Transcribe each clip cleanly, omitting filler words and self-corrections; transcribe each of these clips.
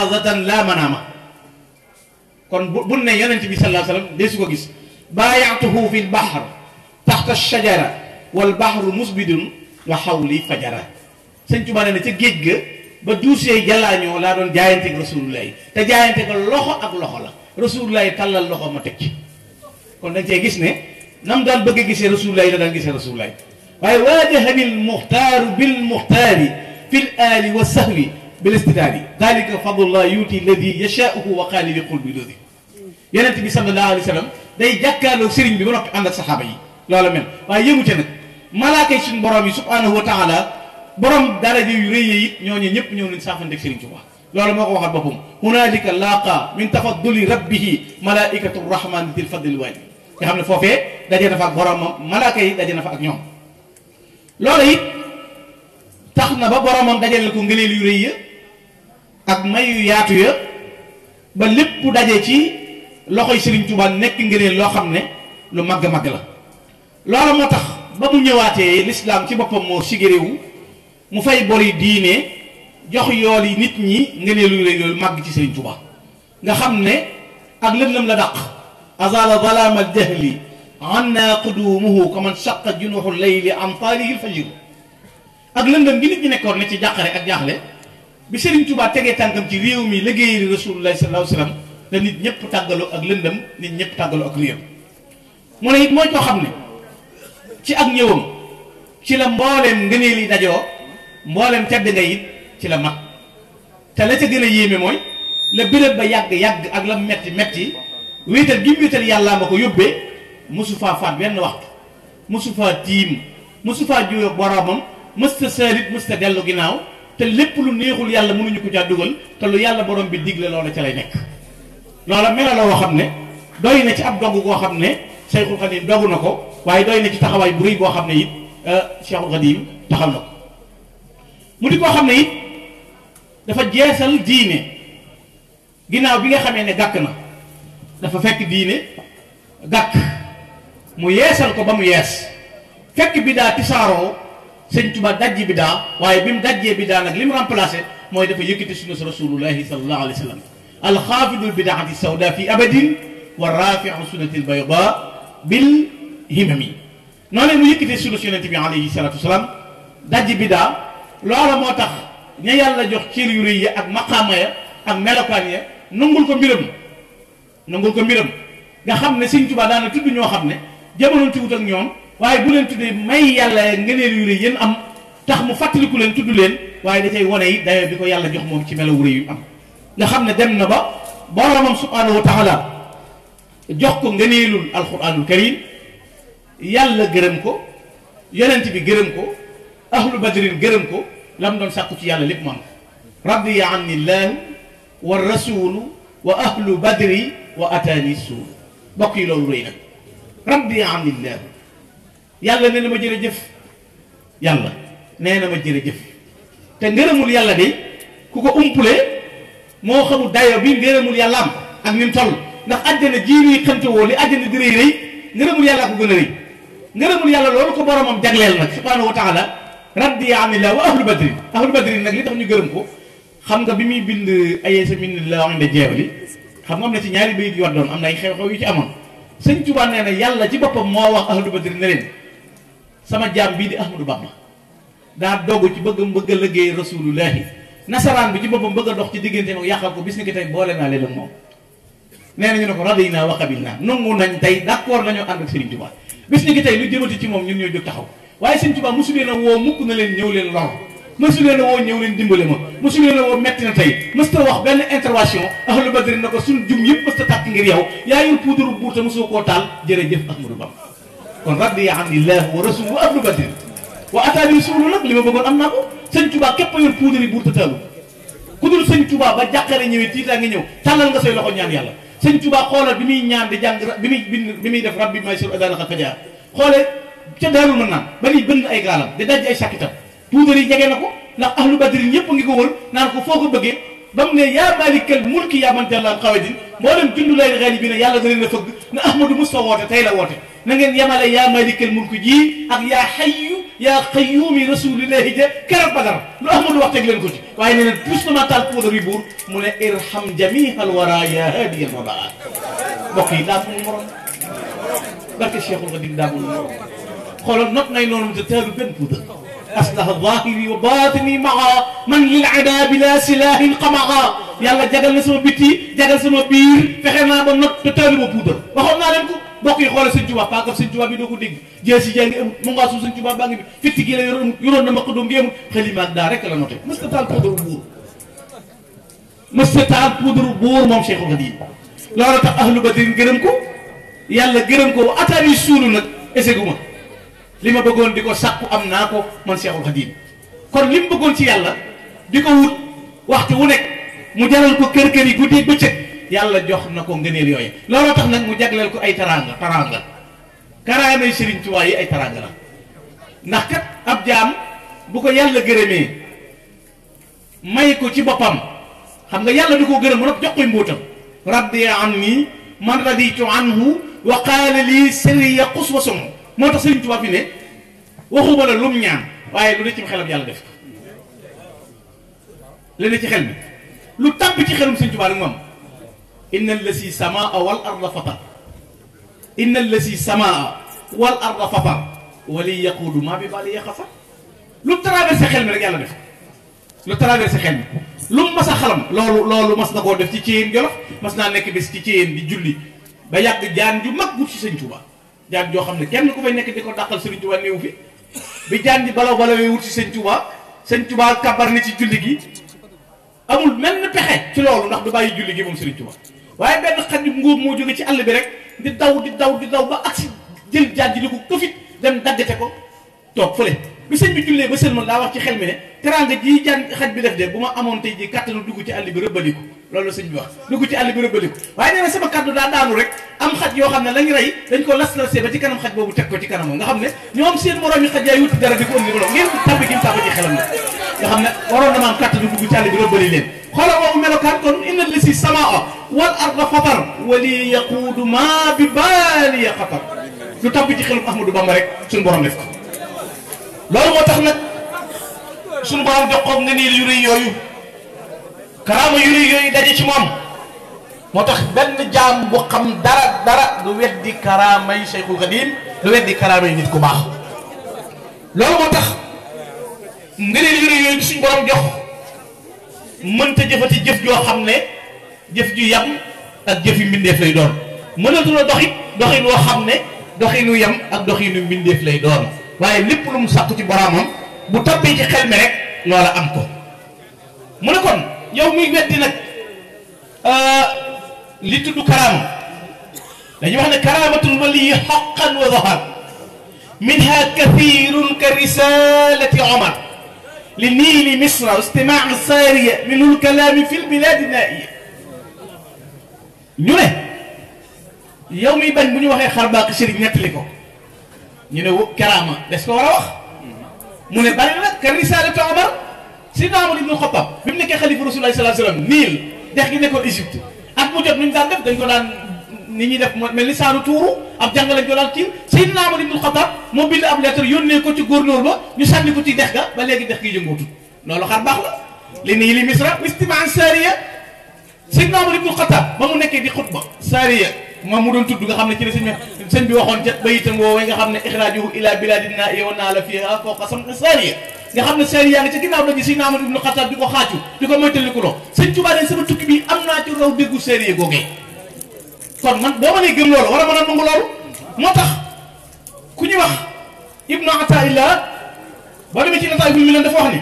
yaqazatan la manama kon bu ne yonent bi sallallahu alayhi wasallam desu ko gis baayatuhu fi lbahr taxta shajara wal bahru musbidun wa xawli fajara sëñ Tuubaa nee na ca géej ga ba duusee jalaañoo laa doon jaayanteeg rasulullahi te jaayante ko loxo ak loxo la rasulullahi tàllal loxo ma teg ci kon dañ cee gis ne nam daan bëgg a gisee rasulullahi la daan gisee rasulullahi waaye waajahani l muxtaaru bil muxtaari fi l aali wa sahwi bil istitaari dalika fadlullah yuuti alladi yashaauhu wa qaali li qul bi dodi yonent bi sallallahu alayhi wa sallam day jàkkaarloog sëriñ bi ba noppi ànd ak saxaaba yi loola mel waaye yëmu ca nag malaaka yi suñu borom yi subhanahu wa taala borom daraja yu rëy yi ñooñu ñëpp ñëw nañ saafanteeg sëriñ Tuubaa loolu moo ko waxal boppam hunaalika laaqa min tafadduli rabbihi malaikatu rahmani dil fadli waali nga xam ne foofee daje na fa ak boromam malaaka yi daje na fa ak ñoom loolu it tax na ba boromam dajale ko ngëneel yu rëy ya ak may yu yaatu ya ba lépp daje ci loxoy Sëriñ Tuubaa nekk ngëneel loo xam ne lu màgg màgg la loolu moo tax ba mu ñëwaatee lislaam ci boppam moo sigiréwu mu fay bori diine jox yool yi nit ñi ngëneel yu rëy yooyu màgg ci Sëriñ Tuubaa nga xam ne ak lëndëm la dàq azala zalaama aljahli anna qudumuhu kaman shaqa junuhu layli an taalihi lfajir ak lëndëm gi nit ñi nekkoon ne ci jàqare ak jaaxle bi Sëriñ Tuubaa tegee tànkam ci réew mi liggéeyal rasulullahi sallallahu alayhi wa sallam la nit ñëpp tàggaloo ak lëndëm nit ñëpp tàggaloo ak réew mu ne it mooy koo xam ne ci ak ñëwam ci la mbooleem ngëneel yi dajoo mbooleem tedd nga it ci la mat te la ca gën a yéeme mooy la béréb ba yàgg-yàgg ak la metti metti wéetal gi mu wéetal yàllaa ma ko yóbbee mosu faa faat benn waxtu mosu faa tiim mosu faa juyo boromam mësta saalit mësta dellu ginnaaw te lépp lu neexul yàlla mënuñu ko caa dugal te lu yàlla borom bi digle loola ca lay nekk loola mela la woo xam ne doy na ci ab dogg koo xam ne Cheikhul Khadim dogg na ko waaye doy na ci taxawaay bu rëy boo xam ne it Cheikhul Khadim taxaw na ko mu di koo xam ne it dafa jeesal diine ginnaaw bi nga xamee ne gàkk na dafa fekk diine gàkk mu yeesal ko ba mu yees fekk bidaa tisaaroo sëñ Tuubaa dajji bidaa waaye bi mu dajjee bidaa nag li mu remplacé mooy dafa yëkkati sunna rasulullahi sallallahu alayhi wa sallam alxaafidul bidaati sawda fi abadin wa rafiu sunnati lbayda bil himami noonu mu yëkkatee sunna yonent bi alayhi salatu wasalaam dajji bidaa loola moo tax ña yàlla jox cër yu rëy ya ak maqaama ya ak melokaan ya nangul ko mbiram nga xam ne sëñ Tuubaa daana tudd ñoo xam ne jamonoon ci wut ak ñoom waaye bu leen tuddee may yàlla ngëneel yu rëy yéen am tax mu fàttaliku leen tudd leen waaye da cay wane yi dayoo bi ko yàlla jox moom ci melaw rëy yu am nga xam ne dem na ba boromam subhanahu wa taala jox ko ngëneelul alquranul karim yàlla gërëm ko yonent bi gërëm ko ahlu badrin gërëm ko lam doon sàkku ci yàlla lépp mu am radiya anni llahu wa rasulu wa ahlu badri wa ataani suul bokk yi loolu rëy nag radiya anni llahu yàlla nee na ma jërëjëf yàlla nee na ma jërëjëf te ngërëmul yàlla de ku ko umpulee moo xamul dayo bi ngërëmul yàlla am ak ni mu toll ndax àjjana jiiri xante woo li àjjana di rëy rëy ngërëmul yàlla ko gën a rëy ngërëmul yàlla loolu ko boromam jagleel nag subhanahu wa taala radiya anillah wa ahlu badrin nag li tax ñu gërëm ko xam nga bi muy bind ayesa minillah inda jeewali xam nga am na ci ñaari bayit yu doon am na ay xew-xew yu ci amoon sëñ Tuubaa nee na yàlla ci boppam moo wax ahlu badrin ne leen sama jaam bii di Ahmadou Bamba daa dogg ci bëgg a liggéey rasulullahi nasaraan bi ci boppam bëgg a dox ci diggante ak yàqal ko bis ni ki tey boole naa leen ak moom nee nañu ne ko radina wa qabilna nangu nañ tey d'accord nañoo ànd ak Serigne Touba bis ni ki tey lu jëmati ci moom ñun ñoo jóg taxaw waaye Serigne Touba mosu leen a woo mukk na leen ñëw leen lor mosu leen a woo ñëw leen dimbale ma mosu leen a woo metti na tey mësta wax benn intervention ahlu badri na ko suñ jum yëpp mësta tàkk ngir yow yaa yor poudre buur te mosoo koo taal jërëjëf Ahmadou Bamba kon radiya anillah wa rasul wa ahlu badri wa ataani suulu nag li ma bëggoon am naa ko sëñ Touba képp a yor poudre yi buur te taalu ku dul sëñ Touba ba jàqare ñëwee tiitaa ngi ñëw tàllal nga say loxo ñaan yàlla sëñ Touba xoolal bi muy ñaan di jàng bi muy def rabbi may sur adana xat fajar xoole ca daarul mën naan ba ñuy bënn ay gaalam di daj ay sakkitam poudre yi jege na ko ndax ahlu badri ñëpp ngi ko wër naan ko foo ko bëggee ba mu ne yaa maalikal mulki yaa man jàllal xawadin mboolem jundu lay xaali bi ne yàlla da leen a fëgg ne ahmadou Mustafa woote tey la woote na ngeen yemale yaa maalikal mulki ji ak yaa xayyu yaa qayyuumi rasulillahi ja keroog Badar lu Ahmadu wax teg leen ko ci waaye nee na plus na ma taal poudre yi buur mu ne irham jamihal wara ya hadiyal wadaa mbokk yi daa mun morom barke Cheikhul Khadim daa mun morom xoolal not ngay noonu te taalu benn poudre aslaha zahiri wa batini maa man lil ada bila silahin qamaa yàlla jagal na sama bitti jagal sama biir fexe naa ba not te taalu ma poudre waxoon naa leen ko mbokk yi xoolal sëñ Tuubaa paakab sëñ Tuubaa bi doo ko dégg jeesi jaa ngi amut mu ngaa suuf sëñ Tuubaa baa ngi bi fitti gi la yoroon na maq doom ngi amut xalimaag daa rek la noté mës ta taal poudre buur mës ta taal poudre buur moom Cheikhul Khadim loolu tax ahlu badrin gërëm ko yàlla gërëm ko ataar yi suulu nag eseguma li ma bëggoon di ko sàkku am naa ko man Cheikhul Khadim kon li mu bëggoon ci yàlla di ko wut waxtu wu nekk mu jaral ko kër yi guddi bëccëg yàlla jox na ko ngëneel yooyu looloo tax nag mu jagleel ko ay taranga karaamay Sëriñ Tuubaa yi ay taranga la ndax kat ab jaam bu ko yàlla gërëmee may ko ci boppam xam nga yàlla di ko gërëm rek jox koy mbóotam radiya anni man raditu anhu wa qaala lii sirriya qus wa sum moo tax Sëriñ Tuubaa fi ne waxuma la lum ñaan waaye lu ne ci xelam yàlla def lu ne ci xel mi lu tàbb ci xelum Sëriñ Tuubaa rek moom inna allasi samaa wal arda fatar inna allasi samaa wal arda fatar wali yaquulu maa bi bali yaxafar lu traversé xel mi rek yàlla def lu traversé xel mi lu mu mas a xalam loolu mas na koo def ci Ceyeen Jolof mas naa nekk bés ci Ceyeen di julli ba yàgg jaan ju mag wut ci Sëriñ Tuubaa jaan joo xam ne kenn ku fay nekk di ko dàqal Sëriñ Tuubaa néew fi bi jaan ji balawee wut ci Sëriñ Tuubaa kabar ni ci julli gi amul mel ni pexe ci loolu ndax du bàyyi julli gi moom Sëriñ Tuubaa waaye benn xaj ngóob moo jóge ci àll bi rek di daw ba agsi jël jaan ji di ko këfit dem daggate ko toog fële bi sëñ bi jullee ba sëlmal daa wax ci xel mi ne teraanga ji jaan xaj bi def de bu ma amoon tey ji kàttanu dugg ci àll bi rëbbaliku loolu la sëñ bi wax dugg ci àll bi rëbbaliku waaye nee na sama kàddu daa daanu rek am xaj yoo xam ne lañ rey dañ ko las-lasee ba ci kanam xaj boobu teg ko ci kanam nga xam ne ñoom seen moroom yi xaj yaay wuti dara di ko indi ngeen tàbbi gi mu tàbbi ci xelam na nga xam ne waroon na ma am kàttanu dugg ci àll bi rëbbali leen xoolal boobu melokaan kon inna lisi samaa wal arda fatar wali yaquudu ma bi baali ya xatar lu tàbbi ci xelum Ahmadou Bamba rek suñu borom def ko loolu moo tax nag suñu borom jox ko nga nii yu rëy yooyu karaama yu rëy yooyu daje ci moom moo tax benn jaam bu xam dara du weddi karaamay Cheikhul Khadim du weddi karaamay nit ku baax loolu moo tax nga nii yu rëy yooyu suñu borom jox mënta jëfati jëf joo xam ne jëf ju yam ak jëfi mbindeef lay doon mënatu la doxit doxin woo xam ne doxinu yam ak doxinu mbindeef lay doon waaye lépp lu mu sàkku ci boromam bu tabbee ci xel mi rek loola am ko mu ne kon yow muy weddi nag li tudd karaama dañuy wax ne karaamatul wali haqqan wa zahar minha kathirun ka risalati Omar li niili misra istimaa saariya minul kalaami fil bilaadi naiya ñu ne yow miy bañ bu ñu waxee xar baax sëriñ nettali ko ñu ne karaama des ko war a wax mu ne bari na ka risalati Omar Sidna Umar ibn Khattab bi mu nekkee xalifa Rasulullah sallallahu alayhi wasallam niil dex gi nekkoon Égypte at mu jot nu ñu daan def dañ ko daan ni ñuy def mel ni saanu tuuru ab jàng lañ ko daan kii Sidna Umar ibn Khattab moo bind ab lettre yónnee ko ci gouverneur ba ñu sànni ko ci dex ga ba léegi dex gi yëngootu loolu xar baax la li nii li misra istimaa saariya Sidna Umar ibn Khattab ba mu nekkee di xutba saariya moom mu doon tudd nga xam ne ci la sëñ bi waxoon ca bayitam woowee nga xam ne ixraajuhu ila biladina yow naa la fiha fawqa sam'i saariya nga xam ne saariya yaa ngi ca ginnaaw dañu Sidna Umar ibn Khattab di ko xaacu di ko moytaliku loo sëñ Tuubaa ne sama tukki bi am naa ci raw déggu saariya googee kon man boo mënee gëm loolu war a mën a nangu loolu moo tax ku ñuy wax ibnu Ataillah boo demee ci nataay bi mi leen dafa wax ni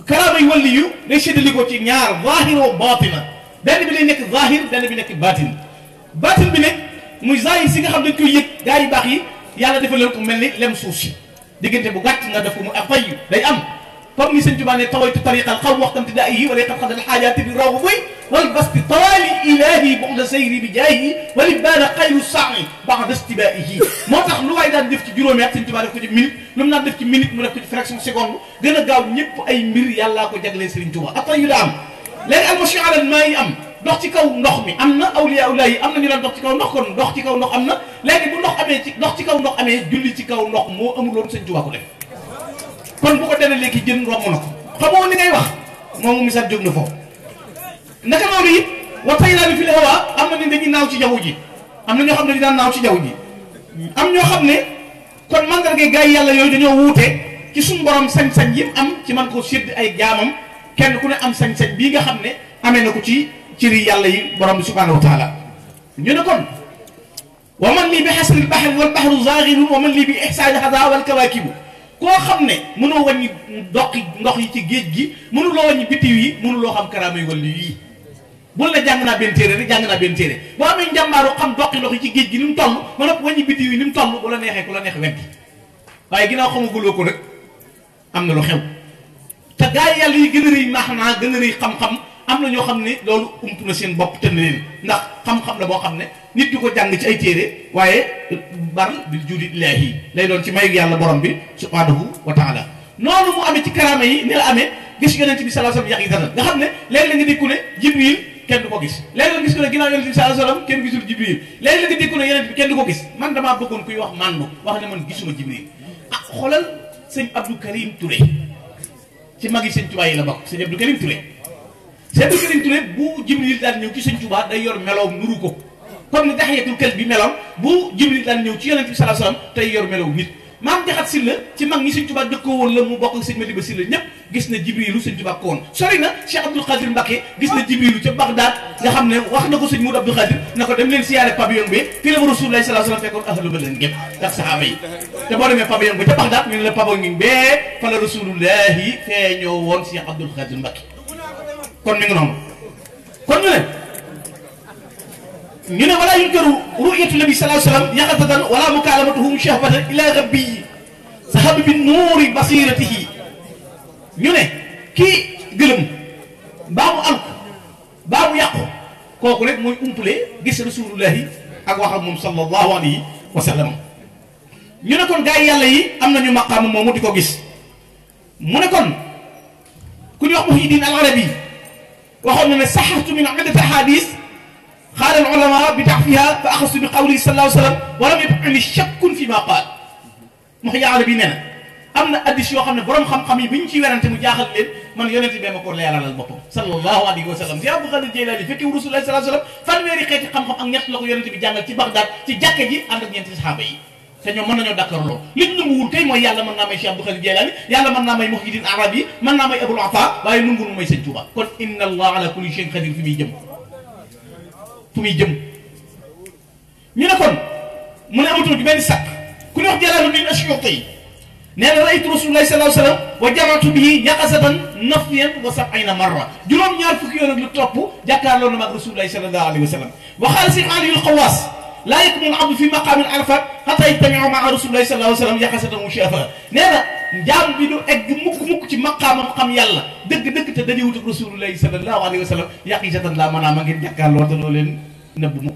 karaama yi wàlli yu day séddali ko ci ñaar zahir wa batina benn bi day nekk zahir benn bi nekk batin batin bi nekk muy zahir si nga xam dañ koy yëg gaa yi baax yi yàlla dafa leen ko mel ni lem suuf si diggante bu gàtt nga def ko mu ak fay day am comme ni sëñ Tuubaa ne tawaytu tariqal xaw waxtamti daa yi wala qad xadal xaajaati bi raw boy wal basti tawaali ilahi bu'da sayri bi jaayi wali baana xayru sa'i ba'da istibaa'ihi moo tax lu waay daan def ci juróomi at sëñ Tuubaa def ko ci minute lu mu daan def ci minute mu def ko ci fraction seconde gën a gaaw ñëpp ay mbir yàllaa ko jaglee Sëriñ Tuubaa atay yu daa am léegi almashi ala maa yi am dox ci kaw ndox mi am na awliya ullah yi am na ñu daan dox ci kaw ndox kon dox ci kaw ndox am na léegi bu ndox amee ci dox ci kaw ndox amee julli ci kaw ndox moo amuloon Sëñ Tuubaa ko def kon bu ko dalalee ki jën romb na ko xamoo li ngay wax moom mu misaal jóg na foofu naka noonu it wa tayraani fil hawaa am na ni dañuy naaw ci jaww ji am na ñoo xam ne dinaan naaw ci jaww ji am ñoo xam ne kon mandarga gaa yi yàlla yooyu dañoo wuute ci suñu borom sañ-sañ yi am ci man koo sédd ay jaamam kenn ku ne am sañ-sañ bii nga xam ne amee na ko ci ciri yàlla yi borom bi subhanahu wa taala ñu ne kon wa man lii bi xasri lbahri wal bahru zaghirun wa man lii bi ihsaani hada wal kawaakibu koo xam ne mënoo wàññi doqi ndox yi ci géej gi mënuloo wàññi bitiw yi mënuloo xam karaama yi wàllu yii bul la jàng naa benn téere rek jàng naa benn téere boo amee njàmbaaru xam doqi ndox yi ci géej gi ni mu toll ma nopp wàññi bitiw yi ni mu toll bu la neexee ku la neex weddi waaye ginnaaw xamaguloo ko rek am na lu xew te gaa yi yàlla yi gën a rëy naax naa gën a rëy xam-xam am na ñoo xam ne loolu ump na seen bopp tënn leen ndax xam-xam la boo xam ne nit du ko jàng ci ay téere waaye bar bil juudi ilaahi lay doon ci mayu yàlla borom bi subhanahu wa taala noonu mu amee ci karaama yi ni la amee gis yonent bi sallallahu alayhi wasallam yàq yi dana nga xam ne léeg la nga dikku ne jibril kenn du ko gis léeg la gis ko ne ginnaaw yonent bi sallallahu alayhi wasallam kenn gisul jibril léeg la nga dikku ne yonent bi kenn du ko gis man damaa bëggoon kuy wax mandu wax ne man gisuma jibril ah xoolal sëñ Abdou Karim Touré ci magi sëñ Tuubaa yi la bokk sëñ Abdou Karim Touré sëñ Abdou Karim Touré bu jibril daan ñëw ci sëñ Tuubaa day yor melow nuru ko comme ni Dahyatul Kalbi meloon bu jibril daan ñëw ci yonent bi sallallahu alayhi wasallam tey yor melow nit maam jaxat si la ci mag ñi sëñ Tuubaa dëkkoo woon la mu bokk ak sëñ Madiba si la ñëpp gis na jibrilu sëñ Tuubaa ko woon sori na Cheikh Abdoul Khadir Mbacké gis na jibrilu ca Bagdad nga xam ne wax na ko sëñ Moudou Abdoul Khadir na ko dem leen siyaare pavillon bi fii la ma Rasulullah sallallahu alayhi wasallam fekkoon ahlu Badr gépp ak sahaaba yi te boo demee pavillon bi ca Bagdad ñu ne la pavillon bee fa la Rasulullahi feeñoo woon Cheikh Abdoul Khadir Mbacké kon mi ngi noonu kon ñu ne wala yunkaru ru'yatu nabi sallallahu alayhi wasallam yaqatan wala mukalamatuhu mushahbatan ila rabbi sahaba bi nuuri basiratihi ñu ne kii gëlëm baa mu alku baa mu yàqu kooku rek mooy umpale gis rasulullahi ak waxam moom sallallahu alayhi wa sallam ñu ne kon gaa yi yàlla yi am nañu maqaam moomu di ko gis mu ne kon ku ñu wax Muhyiddin al-Arabi waxoon na ne saxartu min iddati ahadis qaala al-ulamaa bi taxfiha fa axastu bi qawlihi sallallahu alayhi wa sallam wa lam yabqa shakkun fi ma qaal Muhyiddin Arabi nee na am na addis yoo xam ne borom xam-xam yi bi ñu ciy werante mu jaaxal leen man yonent bi ma ko leeralal boppam sallallahu alayhi wa sallam si Abdul Xaadir Jeylaani fekki Rasulullah sallallahu alayhi wa sallam fanweeri xeeti xam-xam ak ñett la ko yonent bi jàngal ci Bagdad ci jàkka ji ànd ak ñeenti saxaaba yi te ñoom mën nañoo dakkarloo liñ nanguwul kay mooy yàlla mën naa may Cheikh Abdul Xaadir Jeylaani yàlla mën naa may Muhyiddin Arabi mën naa may Abul Ataa waaye nungunu may Sëñ Tuuba kon inna allah ala kulli shay'in qadir fi muy jëm fu muy jëm ñu ne kon mu ne amatul ci benn sàkk ku ñu wax Jalaaluddin Asuyuuti nee na raytu Rasulullah sallallahu alayhi wa sallam wa jama'tu bihi yaqazatan nafyan wa sab'ina marra juróom-ñaar fukki yoon ak lu topp jàkkaarloo na ma ak Rasulullah sallallahu alayhi wa sallam wa qaala Sayyid Ali al-Xawaas laa yakunu al-abdu fi maqaami al-arafat hatta yajtami'a ma'a Rasulullah sallallahu alayhi wa sallam yaqazatan wa shafa nee na jaam bi du egg mukk ci maqaamam xam yàlla dëgg-dëgg te dañuy wut ak Rasulullah sallallahu alayhi wa sallam yaqizatan laa mën a ma ngeen jàkkaarloo te doo leen nëbb mukk